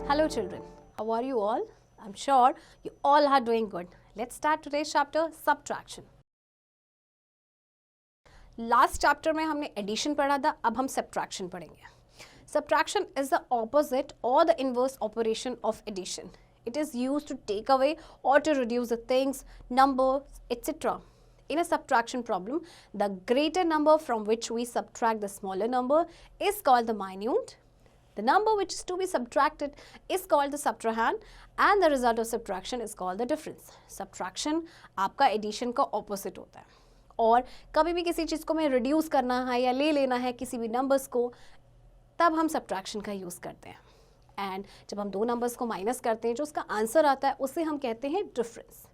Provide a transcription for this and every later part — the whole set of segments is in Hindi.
Hello children, how are you all? I'm sure you all are doing good. Let's start today's chapter, subtraction. Last chapter में हमने addition पढ़ा था, अब हम subtraction पढ़ेंगे. Subtraction is the opposite or the inverse operation of addition. It is used to take away or to reduce the things, numbers, etc. In a subtraction problem, the greater number from which we subtract the smaller number is called the minute. The number which is to be subtracted is called the subtrahend and the result of subtraction is called the difference. Subtraction आपका addition का opposite होता है और कभी भी किसी चीज़ को मैं reduce करना है या ले लेना है किसी भी numbers को तब हम subtraction का use करते हैं and जब हम दो numbers को minus करते हैं जो उसका answer आता है उसे हम कहते हैं difference.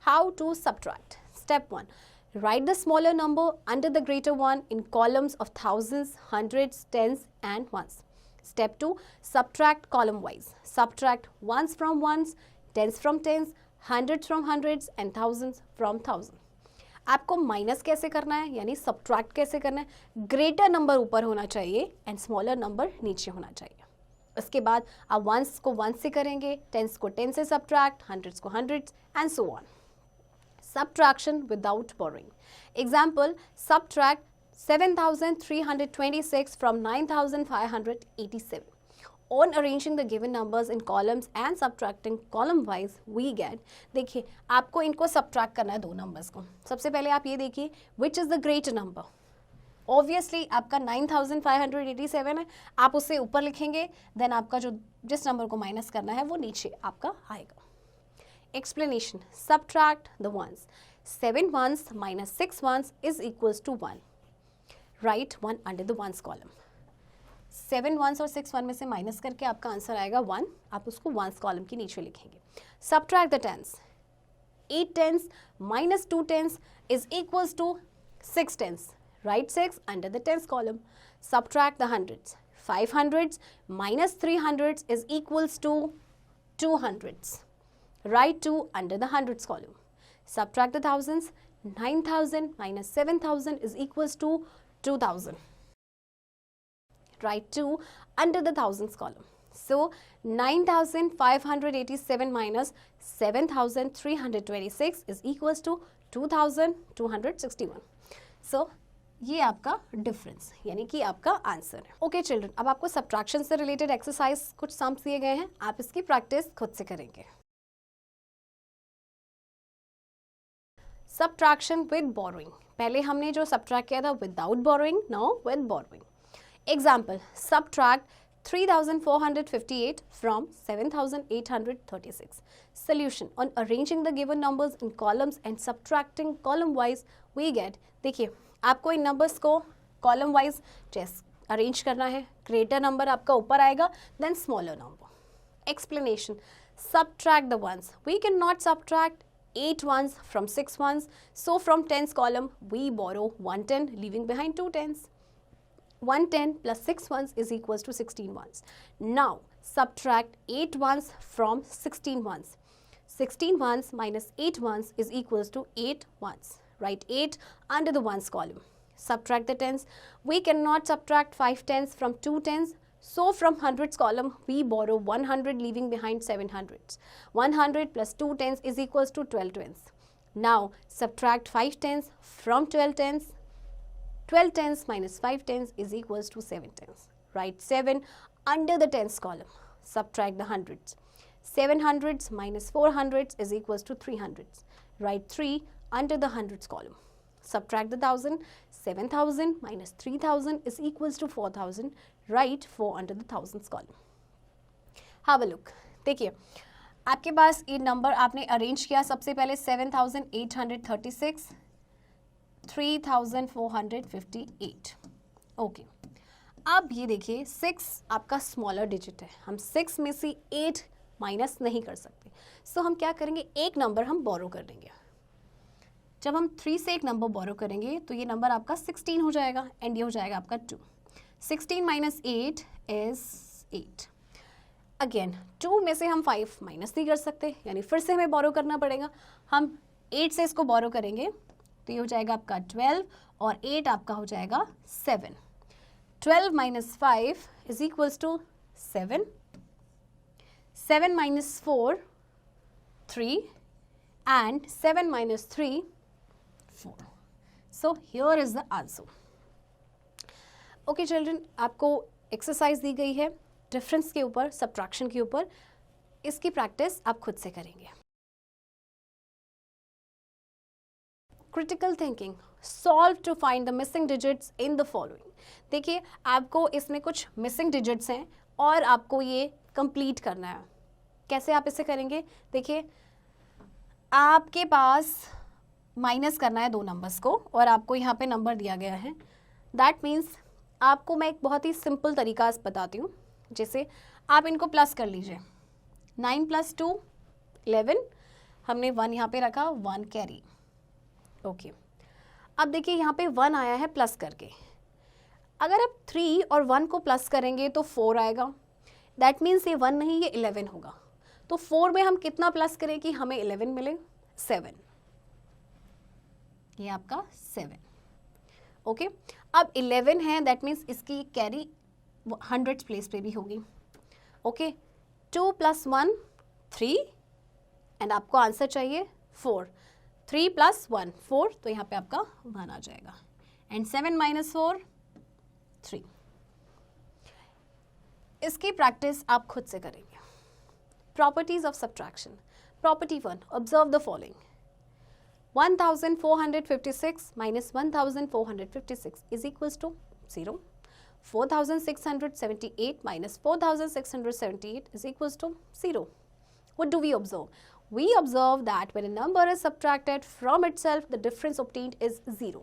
How to subtract? Step 1. Write the smaller number under the greater one in columns of thousands, hundreds, tens and ones. Step 2. Subtract column wise. Subtract ones from ones, tens from tens, hundreds from hundreds and thousands from thousands. आपको माइनस कैसे करना है यानी सब्ट्रैक्ट कैसे करना है, ग्रेटर नंबर ऊपर होना चाहिए एंड स्मॉलर नंबर नीचे होना चाहिए. उसके बाद आप वंस को वंस से करेंगे, टेंस को टेन से सब्ट्रैक्ट, हंड्रेड्स को hundreds and so on. Subtraction without borrowing. Example, subtract 7,326 from 9,587. On arranging the given numbers in columns and subtracting column wise, we get, देखिए आपको इनको subtract करना है दो numbers को. सबसे पहले आप ये देखिए which is the greater number. Obviously आपका 9,587 है, आप उससे ऊपर लिखेंगे, then आपका जो जिस नंबर को माइनस करना है वो नीचे आपका आएगा. Explanation. Subtract the ones. 7 ones minus 6 ones is equals to 1. Write 1 under the ones column. 7 ones और 6 1 में से माइनस करके आपका आंसर आएगा 1. आप उसको ones column के नीचे लिखेंगे. Subtract the tens. 8 tens minus 2 tens is equals to 6 tens. Write 6 under the tens column. Subtract the hundreds. 5 hundreds minus 3 hundreds is equals to 2 hundreds. Write 2 under the hundreds column. Subtract the thousands. 9,000 minus 7,000 is equals to 2,000. Write 2 under the thousands column. So 9,587 minus 7,326 is equals to 2,261. So ये आपका डिफरेंस यानी कि आपका आंसर है. ओके चिल्ड्रन, अब आपको सब्ट्रैक्शन से रिलेटेड एक्सरसाइज कुछ सम्स दिए गए हैं, आप इसकी प्रैक्टिस खुद से करेंगे. Subtraction with borrowing. पहले हमने जो subtract किया था without borrowing, now with borrowing. Example, subtract 3,458 from 7,836. Solution. On arranging the given numbers in columns and subtracting column wise, we get, देखिए आपको इन numbers को column wise arrange करना है. Greater number आपका ऊपर आएगा, then smaller number. Explanation. Subtract the ones. We cannot subtract 8 ones from 6 ones, so from tens column we borrow 1 10 leaving behind 2 tens. 1 10 plus 6 ones is equals to 16 ones. Now subtract 8 ones from 16 ones. 16 ones minus 8 ones is equals to 8 ones. Write 8 under the ones column. Subtract the tens. We cannot subtract 5 tens from 2 tens. So from hundreds column we borrow 100 leaving behind 700s. 100 plus 2 tens is equals to 12 tens. Now subtract 5 tens from 12 tens. 12 tens minus 5 tens is equals to 7 tens. Write 7 under the tens column. Subtract the hundreds. 7 hundreds minus 4 hundreds is equals to 3 hundreds. Write 3 under the hundreds column. Subtract the 1,000. 7,000 minus 3,000 is equals to 4,000. Write 4 under the thousands column. Have a look. देखिए आपके पास ये नंबर आपने अरेंज किया. सबसे पहले 7,836, 3,458. ओके, अब ये देखिए 6 आपका स्मॉलर डिजिट है. हम 6 में से 8 माइनस नहीं कर सकते. सो हम क्या करेंगे, एक नंबर हम बोरो कर देंगे. जब हम 3 से एक नंबर बोरो करेंगे तो ये नंबर आपका 16 हो जाएगा एंड ये हो जाएगा आपका 2. 16 minus 8 is 8. अगेन 2 में से हम 5 माइनस नहीं कर सकते यानी फिर से हमें बोरो करना पड़ेगा. हम 8 से इसको बोरो करेंगे तो ये हो जाएगा आपका 12 और 8 आपका हो जाएगा 7. 12 minus 5 is equals to 7. 7 minus 4, 3, and 7 minus 3, 4. So here is the answer. Okay children, आपको एक्सरसाइज दी गई है डिफरेंस के ऊपर, सब्ट्रैक्शन के ऊपर. इसकी प्रैक्टिस आप खुद से करेंगे. Critical thinking, solve to find the missing digits in the following. देखिए आपको इसमें कुछ मिसिंग डिजिट्स हैं और आपको ये कंप्लीट करना है. कैसे आप इसे करेंगे? देखिए आपके पास माइनस करना है दो नंबर्स को और आपको यहाँ पे नंबर दिया गया है. दैट मीन्स आपको मैं एक बहुत ही सिंपल तरीका बताती हूँ. जैसे आप इनको प्लस कर लीजिए. 9 + 2 11. हमने 1 यहाँ पे रखा, 1 कैरी. ओके अब देखिए यहाँ पे 1 आया है प्लस करके. अगर आप 3 और 1 को प्लस करेंगे तो 4 आएगा. दैट मीन्स ये 1 नहीं, ये 11 होगा. तो 4 में हम कितना प्लस करें कि हमें 11 मिले? 7. ये आपका 7. ओके अब 11 है, दैट मीन्स इसकी कैरी 100 प्लेस पे भी होगी. ओके 2 + 1 3 एंड आपको आंसर चाहिए 4. 3 + 1 4, तो यहाँ पे आपका 1 आ जाएगा. एंड 7 - 4 3. इसकी प्रैक्टिस आप खुद से करेंगे. Properties of subtraction. Property 1, observe the following. 1456 minus 1456 is equals to 0. 4678 minus 4678 is equals to 0. What do we observe? We observe that when a number is subtracted from itself, the difference obtained is 0.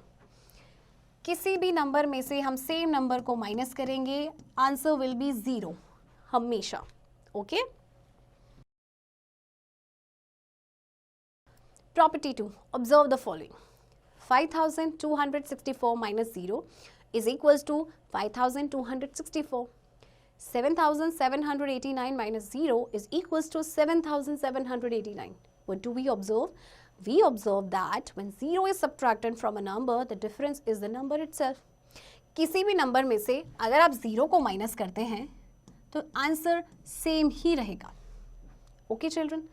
किसी भी नंबर में से हम सेम नंबर को माइनस करेंगे, आंसर विल बी 0 हमेशा. Okay Property 2, observe the following. 5264 minus 0 is equals to 5264. 7789 minus 0 is equals to 7789. What do we observe? We observe that when 0 is subtracted from a number, the difference is the number itself. किसी भी नंबर में से अगर आप 0 को माइनस करते हैं तो आंसर सेम ही रहेगा. ओके चिल्ड्रन,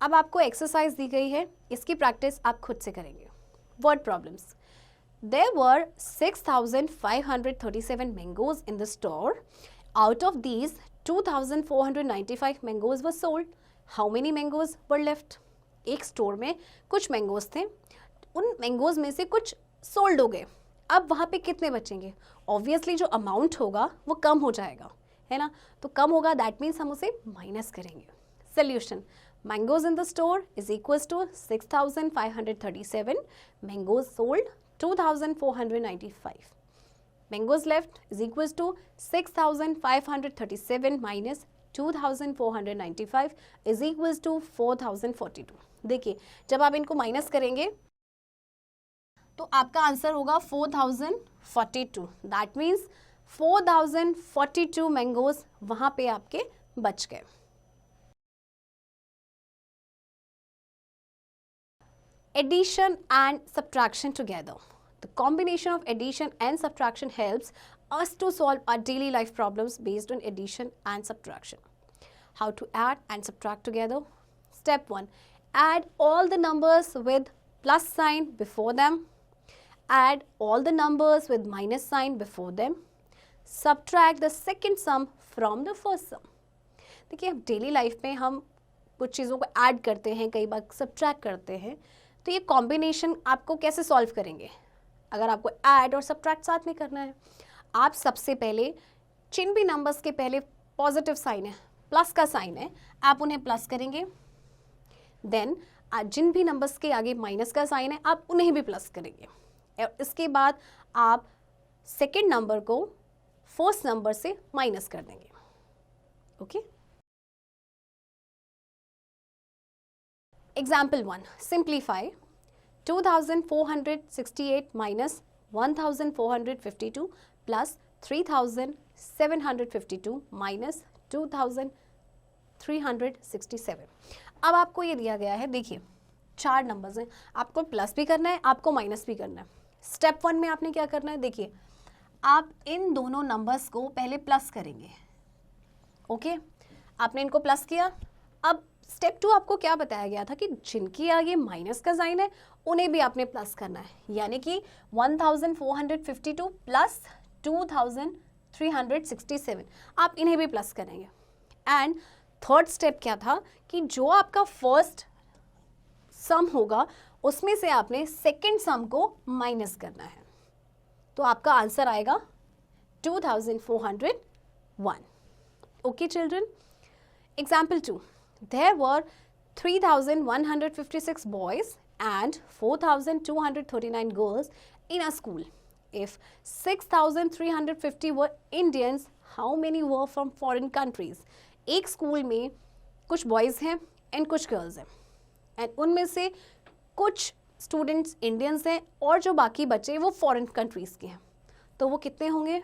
अब आपको एक्सरसाइज दी गई है, इसकी प्रैक्टिस आप खुद से करेंगे. Word problems. There were 6537 mangoes in the store. Out of these 2495 mangoes were sold. How many mangoes were left? एक स्टोर में कुछ मैंगोज थे, उन मैंगोज में से कुछ सोल्ड हो गए. अब वहाँ पे कितने बचेंगे? ऑब्वियसली जो अमाउंट होगा वो कम हो जाएगा, है ना. तो कम होगा, दैट मीन्स हम उसे माइनस करेंगे. Solution. Mangoes in the store is equals to 6537. Mangoes sold 2495. Mangoes left is equals to 6537 minus 2495 is equals to 4042. देखिए जब आप इनको माइनस करेंगे तो आपका आंसर होगा 4042. दैट मीन्स 4042 मैंगोज वहाँ पे आपके बच गए. Addition and subtraction together. The combination of addition and subtraction helps us to solve our daily life problems based on addition and subtraction. How to add and subtract together? Step 1. Add all the numbers with plus sign before them. Add all the numbers with minus sign before them. Subtract the second sum from the first sum. देखिए डेली लाइफ में हम कुछ चीज़ों को ऐड करते हैं, कई बार सब्ट्रैक्ट करते हैं. तो ये कॉम्बिनेशन आपको कैसे सॉल्व करेंगे? अगर आपको ऐड और सब्ट्रैक्ट साथ में करना है, आप सबसे पहले जिन भी नंबर्स के पहले पॉजिटिव साइन है, प्लस का साइन है, आप उन्हें प्लस करेंगे. देन जिन भी नंबर्स के आगे माइनस का साइन है, आप उन्हें भी प्लस करेंगे. इसके बाद आप सेकेंड नंबर को फर्स्ट नंबर से माइनस कर देंगे. Okay Example 1. Simplify. 2468 minus 1452 plus 3752 minus 2367. अब आपको ये दिया गया है, देखिए 4 नंबर्स हैं, आपको प्लस भी करना है, आपको माइनस भी करना है. स्टेप 1 में आपने क्या करना है? देखिए आप इन दोनों नंबर्स को पहले प्लस करेंगे. ओके आपने इनको प्लस किया। अब स्टेप 2 आपको क्या बताया गया था कि जिनकी आगे माइनस का साइन है उन्हें भी आपने प्लस करना है, यानी कि 1452 प्लस 2367 आप इन्हें भी प्लस करेंगे। एंड थर्ड स्टेप क्या था कि जो आपका फर्स्ट सम होगा उसमें से आपने सेकेंड सम को माइनस करना है, तो आपका आंसर आएगा 2401। Okay children, example 2, there were 3156 boys and 4239 girls in a school. If 6350 were Indians, how many were from foreign countries? एक स्कूल में कुछ बॉयज़ हैं एंड कुछ गर्ल्स हैं, एंड उनमें से कुछ स्टूडेंट्स इंडियंस हैं और जो बाकी बचे वो फॉरेन कंट्रीज़ के हैं, तो वो कितने होंगे?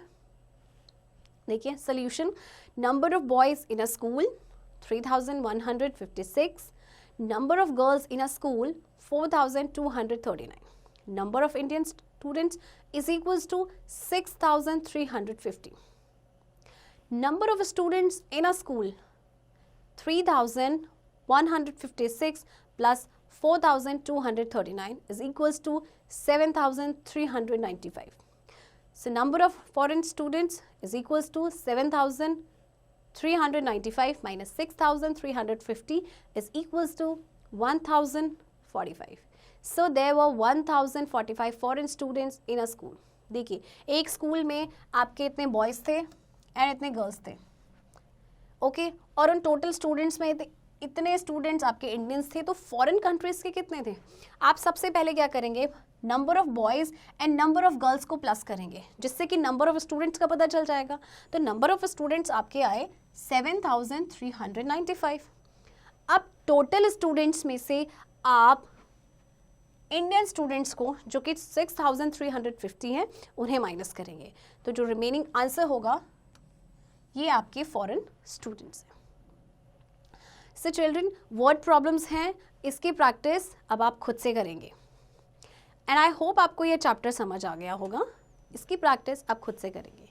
देखिए solution, number of boys in a school 3156, number of girls in a school 4239, number of Indian students is equals to 6350, number of students in a school 3156 plus 4239 is equals to 7395. So number of foreign students is equals to 7395 minus 6350 is equals to 1045. So there were 1045 foreign students in a school. देखिए एक स्कूल में आपके इतने बॉयज़ थे एंड इतने गर्ल्स थे, ओके और उन टोटल स्टूडेंट्स में इतने स्टूडेंट्स आपके इंडियंस थे, तो फॉरेन कंट्रीज़ के कितने थे? आप सबसे पहले क्या करेंगे, number of boys and number of girls को प्लस करेंगे, जिससे कि नंबर ऑफ़ स्टूडेंट्स का पता चल जाएगा। तो नंबर ऑफ़ स्टूडेंट्स आपके आए 7395। अब टोटल स्टूडेंट्स में से आप इंडियन स्टूडेंट्स को, जो कि 6350 हैं, उन्हें माइनस करेंगे, तो जो रिमेनिंग आंसर होगा ये आपके फॉरेन स्टूडेंट्स हैं। सो चिल्ड्रन, वर्ड प्रॉब्लम्स हैं, इसकी प्रैक्टिस अब आप खुद से करेंगे एंड आई होप आपको ये चैप्टर समझ आ गया होगा। इसकी प्रैक्टिस आप खुद से करेंगे।